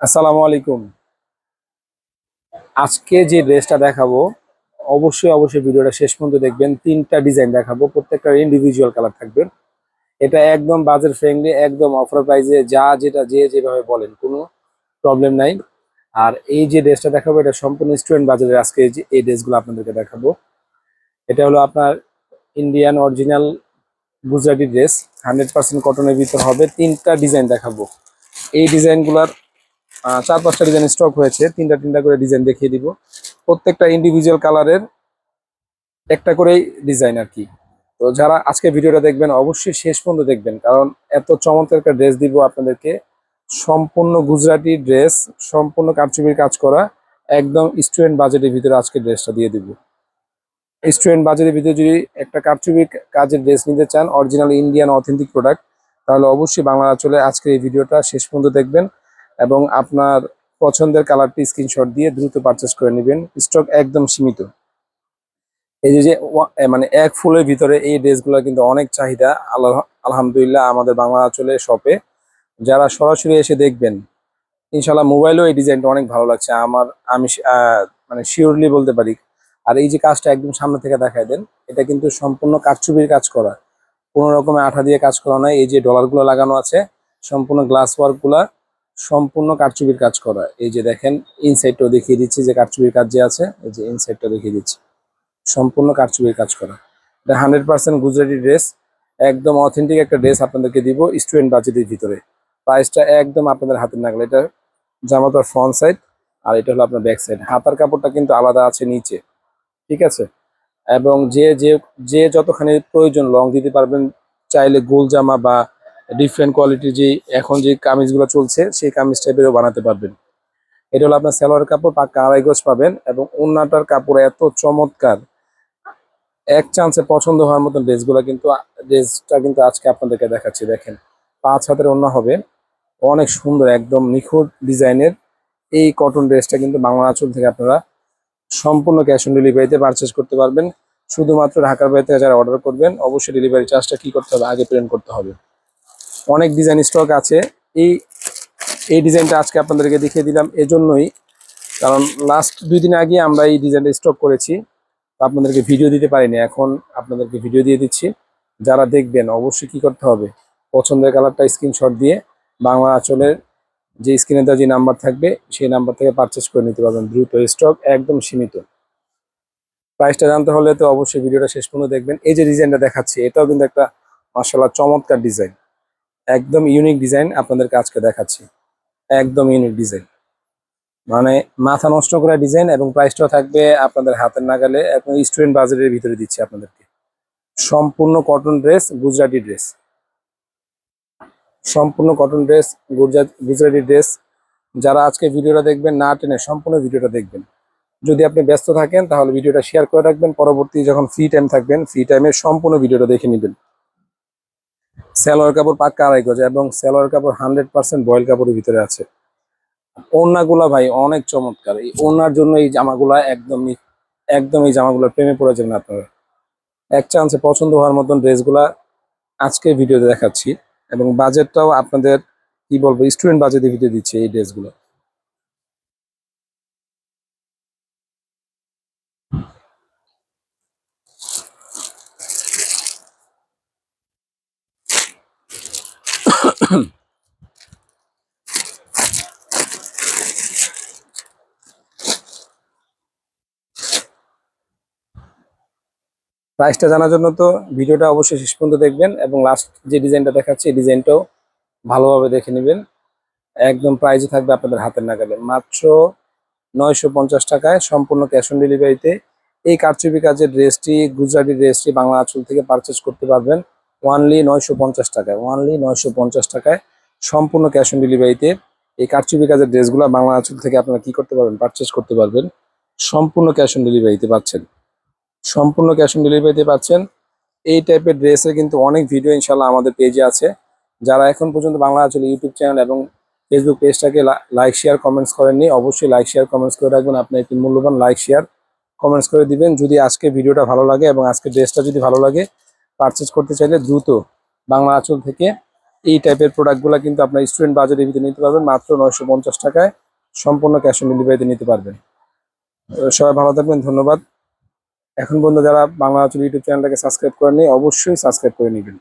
আসসালামু আলাইকুম। আজকে যে ড্রেসটা দেখাবো অবশ্যই ভিডিওটা শেষ পর্যন্ত দেখবেন। তিনটা ডিজাইন দেখাবো, প্রত্যেকটা ইন্ডিভিজুয়াল কালার থাকবে। এটা একদম বাজেট ফ্রেন্ডলি, একদম অফার প্রাইসে, যা যেটা যে যেভাবে বলেন কোনো প্রবলেম নাই। আর এই যে ড্রেসটা দেখাবো এটা সম্পূর্ণ স্টুডেন্ট বাজারের। আজকে এই যে এই ড্রেসগুলো আপনাদেরকে দেখাবো, এটা হলো আপনার ইন্ডিয়ান অরিজিনাল গুজরাটি ড্রেস, 100% কটনের ভিতর হবে। তিনটা ডিজাইন দেখাবো। এই ডিজাইনগুলোর চার পাঁচটা ডিজাইন স্টক হয়েছে, তিনটা তিনটা করে ডিজাইন দেখিয়ে দিব। প্রত্যেকটা ইন্ডিভিজুয়াল কালারের একটা করেই ডিজাইন আর কি। তো যারা আজকে ভিডিওটা দেখবেন অবশ্যই শেষ পর্যন্ত দেখবেন, কারণ এত চমৎকার একটা ড্রেস দিব আপনাদেরকে। সম্পূর্ণ গুজরাটি ড্রেস, সম্পূর্ণ কারচুপির কাজ করা, একদম স্টুডেন্ট বাজেটের ভিতরে আজকে ড্রেসটা দিয়ে দিব। স্টুডেন্ট বাজেটের ভিতরে যদি একটা কারচুপির কাজের ড্রেস নিতে চান, অরিজিনাল ইন্ডিয়ান অথেন্টিক প্রোডাক্ট, তাহলে অবশ্যই বাংলা চলে আজকের এই ভিডিওটা শেষ পর্যন্ত দেখবেন এবং আপনার পছন্দের কালারটি স্ক্রিনশট দিয়ে দ্রুত পারচেস করে নেবেন। স্টক একদম সীমিত। এই যে যে মানে এক ফুলের ভিতরে এই ড্রেসগুলো কিন্তু অনেক চাহিদা। আলহামদুলিল্লাহ আমাদের বাংলা চলে শপে যারা সরাসরি এসে দেখবেন, ইনশাল্লাহ মোবাইলেও এই ডিজাইনটা অনেক ভালো লাগছে আমার। আমি মানে শিওরলি বলতে পারি। আর এই যে কাজটা একদম সামনে থেকে দেখায় দেন, এটা কিন্তু সম্পূর্ণ কারচুপির কাজ করা, কোনো রকমের আঠা দিয়ে কাজ করা নয়। এই যে ডলারগুলো লাগানো আছে, সম্পূর্ণ গ্লাস ওয়ার্কগুলা সম্পূর্ণ কারচুপির কাজ করা। এই যে দেখেন, ইনসাইডটাও দেখিয়ে দিচ্ছি যে কারচুপির কাজ যে আছে, এই যে ইনসাইডটা দেখিয়ে দিচ্ছি, সম্পূর্ণ কারচুপির কাজ করা। এটা 100% গুজরাটি ড্রেস, একদম অথেন্টিক একটা ড্রেস আপনাদেরকে দিব স্টুডেন্ট বাজেটের ভিতরে। প্রাইসটা একদম আপনাদের হাতের নাগালে। এটা জামাটার ফ্রন্ট সাইড, আর এটা হলো আপনার ব্যাক সাইড। হাতার কাপড়টা কিন্তু আলাদা আছে নিচে, ঠিক আছে। এবং যে যে যে যতখানি প্রয়োজন লং দিতে পারবেন, চাইলে গোল জামা বা ডিফারেন্ট কোয়ালিটির যে এখন যে কামিজগুলো চলছে সেই কামিজ টাইপেরও বানাতে পারবেন। এটা হলো আপনার সালোয়ার কাপড়, পাক্কা আড়াই গজ পাবেন এবং ওড়নাটার কাপড় এত চমৎকার, এক চান্সে পছন্দ হওয়ার মতন ড্রেসটা কিন্তু আজকে আপনাদেরকে দেখাচ্ছি। দেখেন, 5 হাতের ওড়না হবে, অনেক সুন্দর, একদম নিখুঁত ডিজাইনের। এই কটন ড্রেসটা কিন্তু বাংলা আঁচল থেকে আপনারা সম্পূর্ণ ক্যাশ অন ডেলিভারিতে পারচেস করতে পারবেন। শুধুমাত্র ঢাকার বাইরে থেকে যারা অর্ডার করবেন অবশ্যই ডেলিভারি চার্জটা কি করতে হবে, আগে পেমেন্ট করতে হবে। অনেক ডিজাইন স্টক আছে। এই এই ডিজাইনটা আজকে আপনাদেরকে দেখিয়ে দিলাম এজন্যই, কারণ লাস্ট 2 দিন আগে আমরা এই ডিজাইনটা স্টক করেছি, তো আপনাদেরকে ভিডিও দিতে পারিনি। এখন আপনাদেরকে ভিডিও দিয়ে দিচ্ছি। যারা দেখবেন অবশ্যই কি করতে হবে, পছন্দের কালারটা স্ক্রিনশট দিয়ে বাংলা আঁচলের যে স্ক্রিনে দেওয়া যে নাম্বার থাকবে সেই নাম্বার থেকে পারচেস করে নিতে পারবেন দ্রুত। স্টক একদম সীমিত। প্রাইসটা জানতে হলে তো অবশ্যই ভিডিওটা শেষ পর্যন্ত দেখবেন। এই যে ডিজাইনটা দেখাচ্ছি এটাও কিন্তু একটা মাশাআল্লাহ চমৎকার ডিজাইন, একদম ইউনিক ডিজাইন আপনাদেরকে আজকে দেখাচ্ছি। একদম ইউনিক ডিজাইন, মানে মাথা নষ্ট করা ডিজাইন, এবং প্রাইসটাও থাকবে আপনাদের হাতের নাগালে। এখন স্টুডেন্ট বাজারের ভিতরে দিচ্ছি আপনাদেরকে। সম্পূর্ণ কটন ড্রেস, গুজরাটি ড্রেস, সম্পূর্ণ কটন ড্রেস, গুজরাটি ড্রেস। যারা আজকে ভিডিওটা দেখবেন না টেনে সম্পূর্ণ ভিডিওটা দেখবেন। যদি আপনি ব্যস্ত থাকেন তাহলে ভিডিওটা শেয়ার করে রাখবেন, পরবর্তী যখন ফ্রি টাইম থাকবেন ফ্রি টাইমে সম্পূর্ণ ভিডিওটা দেখে নেবেন। সালোয়ার কাপড় পাক্কা আড়াই গজ এবং সালোয়ার কাপড় 100% বয়েল কাপড়ের ভিতরে আছে। ওড়নাগুলা ভাই অনেক চমৎকার। এই ওড়নার জন্য এই জামাগুলা একদম এই জামাগুলোর প্রেমে পড়ে যাবেন আপনারা। এক চান্সে পছন্দ হওয়ার মতন ড্রেসগুলা আজকে ভিডিওতে দেখাচ্ছি, এবং বাজেটটাও আপনাদের কি বলবো স্টুডেন্ট বাজেটের ভিতরে দিচ্ছে এই ড্রেসগুলো। প্রাইসটা জানার জন্য তো ভিডিওটা অবশ্যই শেষ পর্যন্ত দেখবেন, এবং লাস্ট যে ডিজাইনটা দেখাচ্ছি এই ডিজাইনটাও ভালোভাবে দেখে নেবেন। একদম প্রাইসও থাকবে আপনাদের হাতের নাগালে, মাত্র 950 টাকায় সম্পূর্ণ ক্যাশ অন ডেলিভারিতে। এই কারচুপি কাজের ড্রেসটি, গুজরাটি ড্রেসটি বাংলা আঁচল থেকে পারচেস করতে পারবেন ওয়ানলি 950 টাকায়। ওয়ানলি 950 টাকায় সম্পূর্ণ ক্যাশ অন ডেলিভারিতে এই কারচুপি কাজের ড্রেসগুলো বাংলা আঁচল থেকে আপনারা কি করতে পারবেন, পারচেস করতে পারবেন। সম্পূর্ণ ক্যাশ অন ডেলিভারিতে পাচ্ছেন, সম্পূর্ণ ক্যাশ অন ডেলিভারিতে পাচ্ছেন। এই টাইপের ড্রেসের কিন্তু অনেক ভিডিও ইনশাল্লাহ আমাদের পেজে আছে। যারা এখন পর্যন্ত বাংলা আঁচল ইউটিউব চ্যানেল এবং ফেসবুক পেজটাকে লাইক শেয়ার কমেন্টস করেননি, অবশ্যই লাইক শেয়ার কমেন্টস করে রাখবেন। আপনার একটি মূল্যবান লাইক শেয়ার কমেন্টস করে দিবেন যদি আজকে ভিডিওটা ভালো লাগে এবং আজকে ড্রেসটা যদি ভালো লাগে। পারচেজ করতে চাইলে দ্রুত বাংলা আঁচল থেকে এই টাইপের প্রোডাক্টগুলো কিন্তু আপনার স্টুডেন্ট বাজেটের ভিতরে নিতে পারবেন মাত্র 950 টাকায়, সম্পূর্ণ ক্যাশ অন ডেলিভারিতে নিতে পারবেন। সবাই ভালো থাকবেন, ধন্যবাদ। এখন পর্যন্ত যারা বাংলা আঁচল ইউটিউব চ্যানেলটাকে সাবস্ক্রাইব করেননি অবশ্যই সাবস্ক্রাইব করে নেবেন।